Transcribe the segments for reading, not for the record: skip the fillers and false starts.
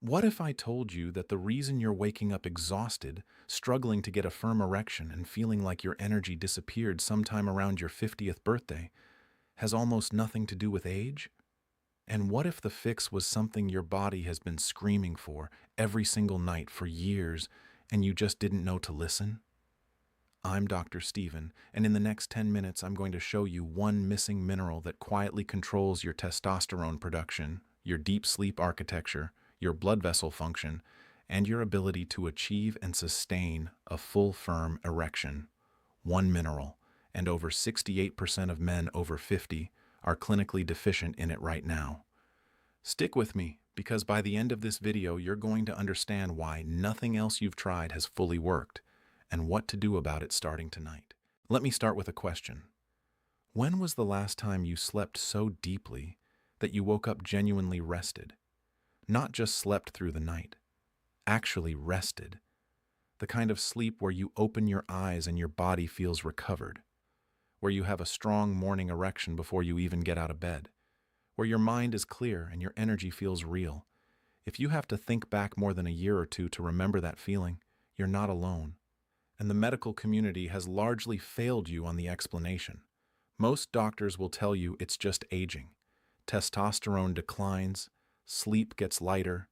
What if I told you that the reason you're waking up exhausted, struggling to get a firm erection, and feeling like your energy disappeared sometime around your 50th birthday has almost nothing to do with age? And what if the fix was something your body has been screaming for every single night for years and you just didn't know to listen? I'm Dr. Steven, and in the next 10 minutes, I'm going to show you one missing mineral that quietly controls your testosterone production, your deep sleep architecture, your blood vessel function, and your ability to achieve and sustain a full, firm erection. One mineral, and over 68% of men over 50 are clinically deficient in it right now. Stick with me, because by the end of this video, you're going to understand why nothing else you've tried has fully worked, and what to do about it starting tonight. Let me start with a question. When was the last time you slept so deeply that you woke up genuinely rested? Not just slept through the night, actually rested. The kind of sleep where you open your eyes and your body feels recovered, where you have a strong morning erection before you even get out of bed, where your mind is clear and your energy feels real. If you have to think back more than a year or two to remember that feeling, you're not alone. And the medical community has largely failed you on the explanation. Most doctors will tell you it's just aging. Testosterone declines, sleep gets lighter,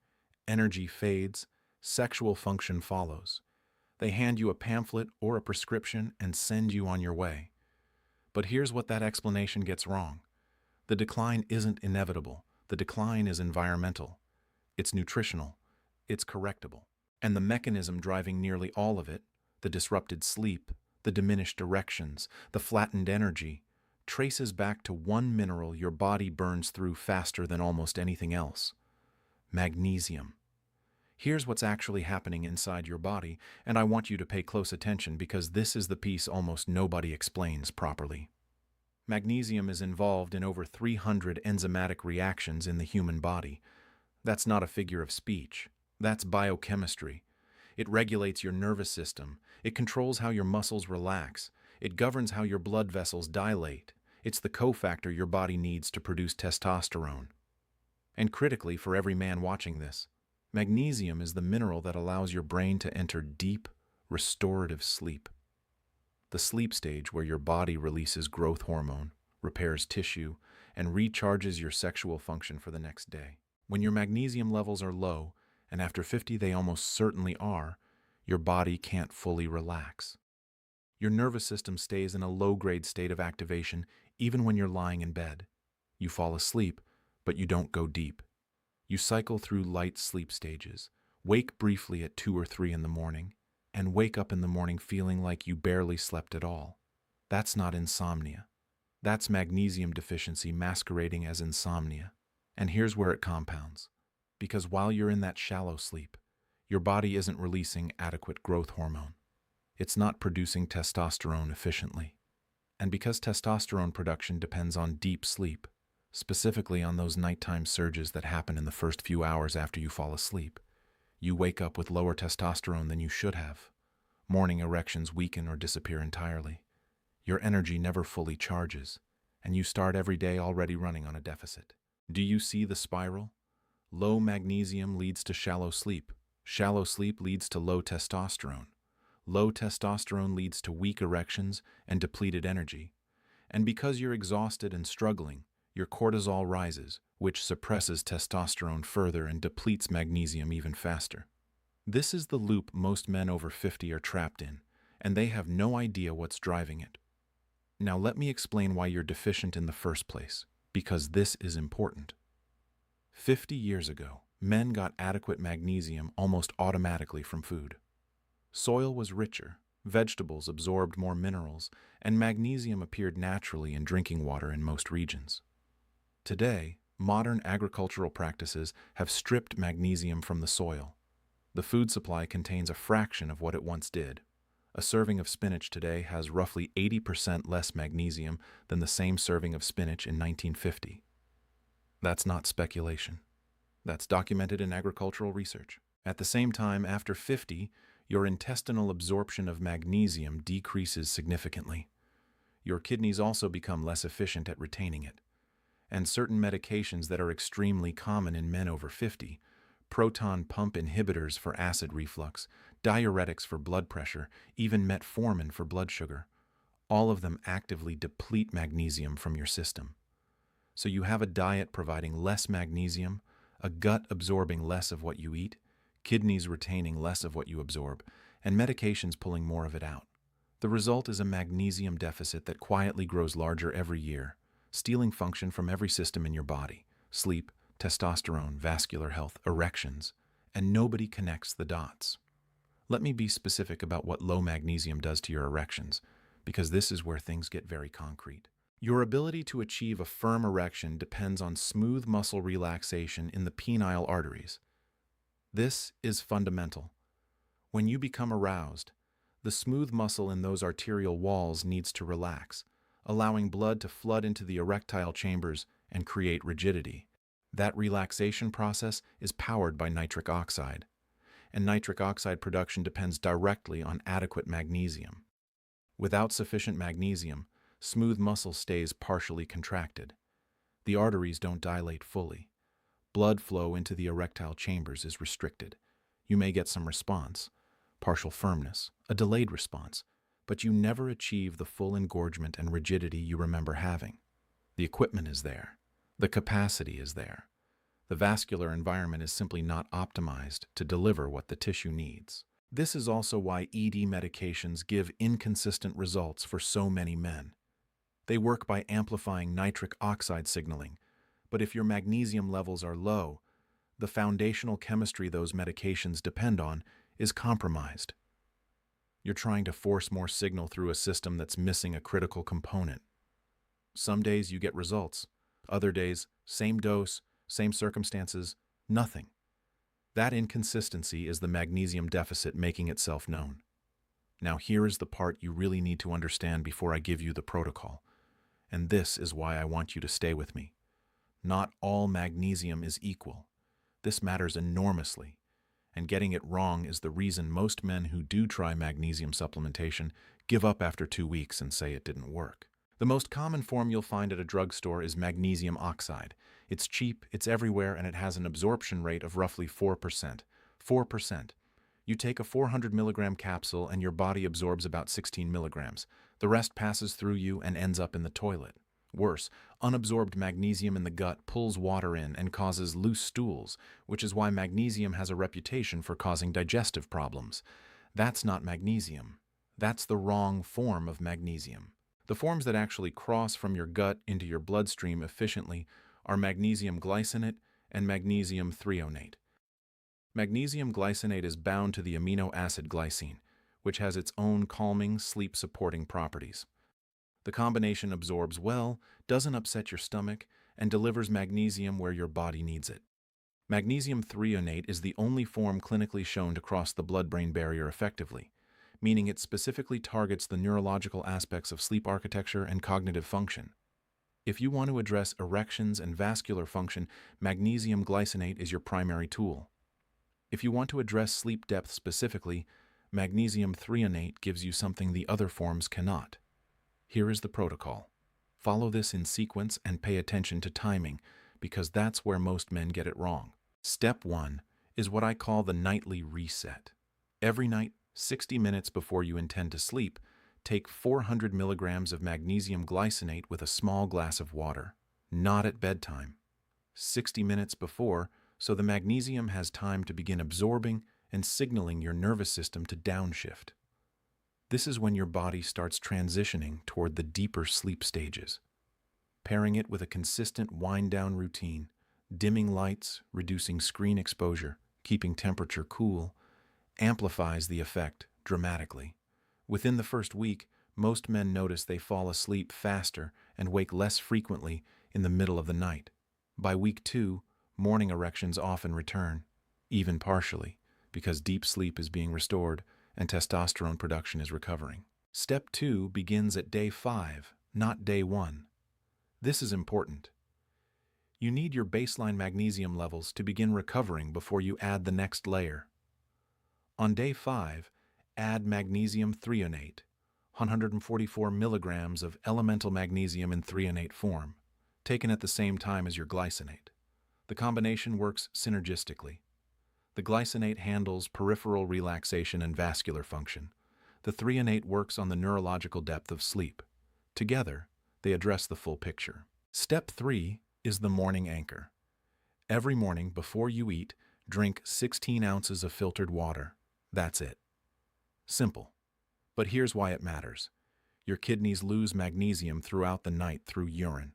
energy fades, sexual function follows. They hand you a pamphlet or a prescription and send you on your way. But here's what that explanation gets wrong. The decline isn't inevitable. The decline is environmental. It's nutritional. It's correctable. And the mechanism driving nearly all of it, the disrupted sleep, the diminished erections, the flattened energy, traces back to one mineral your body burns through faster than almost anything else: magnesium. Here's what's actually happening inside your body, and I want you to pay close attention because this is the piece almost nobody explains properly. Magnesium is involved in over 300 enzymatic reactions in the human body. That's not a figure of speech. That's biochemistry. It regulates your nervous system. It controls how your muscles relax. It governs how your blood vessels dilate. It's the cofactor your body needs to produce testosterone. And critically, for every man watching this, magnesium is the mineral that allows your brain to enter deep, restorative sleep. The sleep stage where your body releases growth hormone, repairs tissue, and recharges your sexual function for the next day. When your magnesium levels are low, and after 50 they almost certainly are, your body can't fully relax. Your nervous system stays in a low-grade state of activation even when you're lying in bed. You fall asleep, but you don't go deep. You cycle through light sleep stages, wake briefly at 2 or 3 in the morning, and wake up in the morning feeling like you barely slept at all. That's not insomnia. That's magnesium deficiency masquerading as insomnia. And here's where it compounds. Because while you're in that shallow sleep, your body isn't releasing adequate growth hormone. It's not producing testosterone efficiently. And because testosterone production depends on deep sleep, specifically on those nighttime surges that happen in the first few hours after you fall asleep, you wake up with lower testosterone than you should have. Morning erections weaken or disappear entirely. Your energy never fully charges, and you start every day already running on a deficit. Do you see the spiral? Low magnesium leads to shallow sleep. Shallow sleep leads to low testosterone. Low testosterone leads to weak erections and depleted energy. And because you're exhausted and struggling, your cortisol rises, which suppresses testosterone further and depletes magnesium even faster. This is the loop most men over 50 are trapped in, and they have no idea what's driving it. Now let me explain why you're deficient in the first place, because this is important. 50 years ago, men got adequate magnesium almost automatically from food. Soil was richer, vegetables absorbed more minerals, and magnesium appeared naturally in drinking water in most regions. Today, modern agricultural practices have stripped magnesium from the soil. The food supply contains a fraction of what it once did. A serving of spinach today has roughly 80% less magnesium than the same serving of spinach in 1950. That's not speculation. That's documented in agricultural research. At the same time, after 50, your intestinal absorption of magnesium decreases significantly. Your kidneys also become less efficient at retaining it. And certain medications that are extremely common in men over 50 proton pump inhibitors for acid reflux, diuretics for blood pressure, even metformin for blood sugar. All of them actively deplete magnesium from your system. So you have a diet providing less magnesium, a gut absorbing less of what you eat, kidneys retaining less of what you absorb, and medications pulling more of it out. The result is a magnesium deficit that quietly grows larger every year, stealing function from every system in your body: sleep, testosterone, vascular health, erections, and nobody connects the dots. Let me be specific about what low magnesium does to your erections, because this is where things get very concrete. Your ability to achieve a firm erection depends on smooth muscle relaxation in the penile arteries. This is fundamental. When you become aroused, the smooth muscle in those arterial walls needs to relax, allowing blood to flood into the erectile chambers and create rigidity. That relaxation process is powered by nitric oxide, and nitric oxide production depends directly on adequate magnesium. Without sufficient magnesium, smooth muscle stays partially contracted. The arteries don't dilate fully. Blood flow into the erectile chambers is restricted. You may get some response, partial firmness, a delayed response, but you never achieve the full engorgement and rigidity you remember having. The equipment is there. The capacity is there. The vascular environment is simply not optimized to deliver what the tissue needs. This is also why ED medications give inconsistent results for so many men. They work by amplifying nitric oxide signaling, but if your magnesium levels are low, the foundational chemistry those medications depend on is compromised. You're trying to force more signal through a system that's missing a critical component. Some days you get results. Other days, same dose, same circumstances, nothing. That inconsistency is the magnesium deficit making itself known. Now here is the part you really need to understand before I give you the protocol. And this is why I want you to stay with me. Not all magnesium is equal. This matters enormously. And getting it wrong is the reason most men who do try magnesium supplementation give up after 2 weeks and say it didn't work. The most common form you'll find at a drugstore is magnesium oxide. It's cheap, it's everywhere, and it has an absorption rate of roughly 4%. 4%. You take a 400 milligram capsule and your body absorbs about 16 milligrams. The rest passes through you and ends up in the toilet. Worse, unabsorbed magnesium in the gut pulls water in and causes loose stools, which is why magnesium has a reputation for causing digestive problems. That's not magnesium. That's the wrong form of magnesium. The forms that actually cross from your gut into your bloodstream efficiently are magnesium glycinate and magnesium threonate. Magnesium glycinate is bound to the amino acid glycine, which has its own calming, sleep-supporting properties. The combination absorbs well, doesn't upset your stomach, and delivers magnesium where your body needs it. Magnesium threonate is the only form clinically shown to cross the blood-brain barrier effectively, meaning it specifically targets the neurological aspects of sleep architecture and cognitive function. If you want to address erections and vascular function, magnesium glycinate is your primary tool. If you want to address sleep depth specifically, magnesium threonate gives you something the other forms cannot. Here is the protocol. Follow this in sequence and pay attention to timing, because that's where most men get it wrong. Step 1 is what I call the nightly reset. Every night, 60 minutes before you intend to sleep, take 400 milligrams of magnesium glycinate with a small glass of water. Not at bedtime. 60 minutes before, so the magnesium has time to begin absorbing and signaling your nervous system to downshift. This is when your body starts transitioning toward the deeper sleep stages. Pairing it with a consistent wind-down routine, dimming lights, reducing screen exposure, keeping temperature cool, amplifies the effect dramatically. Within the first week, most men notice they fall asleep faster and wake less frequently in the middle of the night. By week 2, morning erections often return, even partially, because deep sleep is being restored and testosterone production is recovering. Step 2 begins at day 5, not day 1. This is important. You need your baseline magnesium levels to begin recovering before you add the next layer. On day 5, add magnesium threonate, 144 milligrams of elemental magnesium in threonate form, taken at the same time as your glycinate. The combination works synergistically. The glycinate handles peripheral relaxation and vascular function. The threonate works on the neurological depth of sleep. Together, they address the full picture. Step 3 is the morning anchor. Every morning before you eat, drink 16 ounces of filtered water. That's it. Simple. But here's why it matters. Your kidneys lose magnesium throughout the night through urine.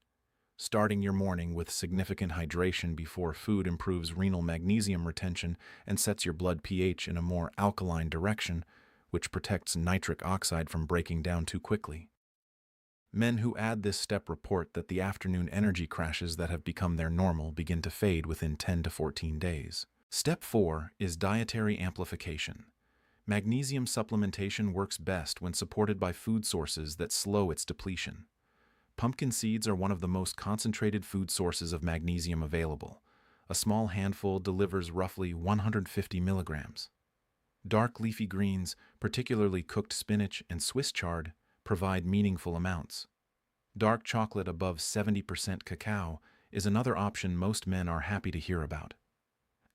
Starting your morning with significant hydration before food improves renal magnesium retention and sets your blood pH in a more alkaline direction, which protects nitric oxide from breaking down too quickly. Men who add this step report that the afternoon energy crashes that have become their normal begin to fade within 10 to 14 days. Step 4 is dietary amplification. Magnesium supplementation works best when supported by food sources that slow its depletion. Pumpkin seeds are one of the most concentrated food sources of magnesium available. A small handful delivers roughly 150 milligrams. Dark leafy greens, particularly cooked spinach and Swiss chard, provide meaningful amounts. Dark chocolate above 70% cacao is another option most men are happy to hear about.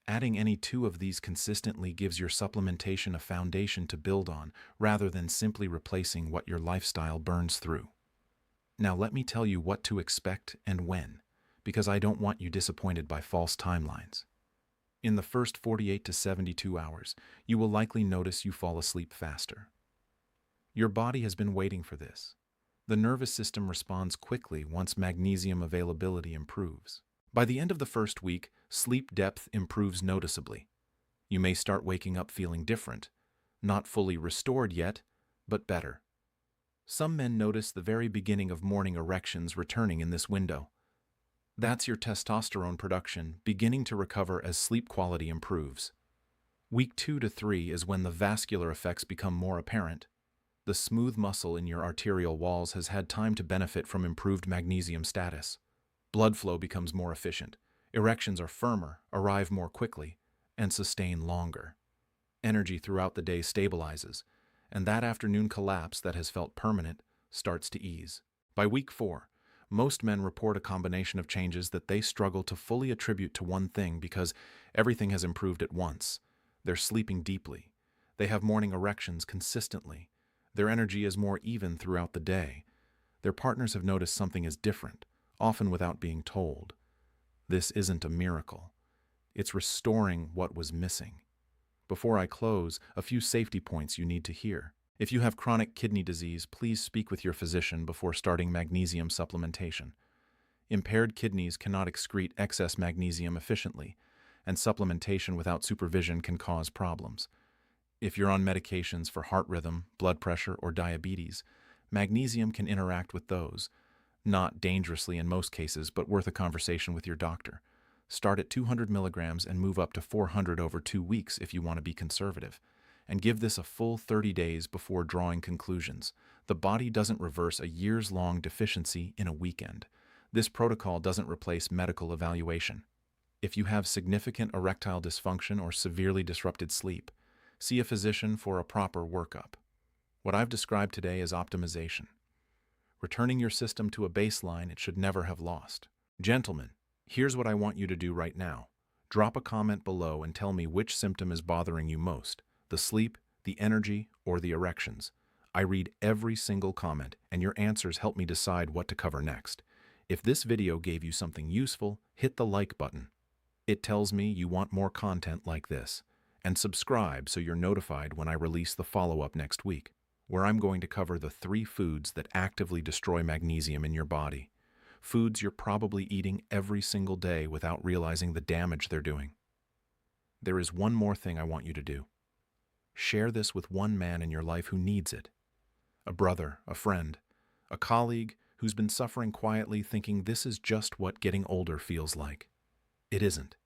Adding any two of these consistently gives your supplementation a foundation to build on, rather than simply replacing what your lifestyle burns through. Now let me tell you what to expect and when, because I don't want you disappointed by false timelines. In the first 48 to 72 hours, you will likely notice you fall asleep faster. Your body has been waiting for this. The nervous system responds quickly once magnesium availability improves. By the end of the first week, sleep depth improves noticeably. You may start waking up feeling different, not fully restored yet, but better. Some men notice the very beginning of morning erections returning in this window. That's your testosterone production beginning to recover as sleep quality improves. Week 2 to 3 is when the vascular effects become more apparent. The smooth muscle in your arterial walls has had time to benefit from improved magnesium status. Blood flow becomes more efficient. Erections are firmer, arrive more quickly, and sustain longer. Energy throughout the day stabilizes, and that afternoon collapse that has felt permanent starts to ease. By week 4, most men report a combination of changes that they struggle to fully attribute to one thing because everything has improved at once. They're sleeping deeply. They have morning erections consistently. Their energy is more even throughout the day. Their partners have noticed something is different, often without being told. This isn't a miracle. It's restoring what was missing. Before I close, a few safety points you need to hear. If you have chronic kidney disease, please speak with your physician before starting magnesium supplementation. Impaired kidneys cannot excrete excess magnesium efficiently, and supplementation without supervision can cause problems. If you're on medications for heart rhythm, blood pressure, or diabetes, magnesium can interact with those. Not dangerously in most cases, but worth a conversation with your doctor. Start at 200 milligrams and move up to 400 over 2 weeks if you want to be conservative. And give this a full 30 days before drawing conclusions. The body doesn't reverse a years-long deficiency in a weekend. This protocol doesn't replace medical evaluation. If you have significant erectile dysfunction or severely disrupted sleep, see a physician for a proper workup. What I've described today is optimization. Returning your system to a baseline it should never have lost. Gentlemen, here's what I want you to do right now. Drop a comment below and tell me which symptom is bothering you most, the sleep, the energy, or the erections. I read every single comment, and your answers help me decide what to cover next. If this video gave you something useful, hit the like button. It tells me you want more content like this. And subscribe so you're notified when I release the follow-up next week, where I'm going to cover the 3 foods that actively destroy magnesium in your body. Foods you're probably eating every single day without realizing the damage they're doing. There is one more thing I want you to do. Share this with one man in your life who needs it. A brother, a friend, a colleague who's been suffering quietly thinking this is just what getting older feels like. It isn't.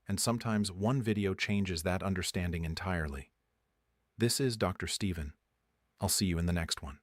And sometimes one video changes that understanding entirely. This is Dr. Steven. I'll see you in the next one.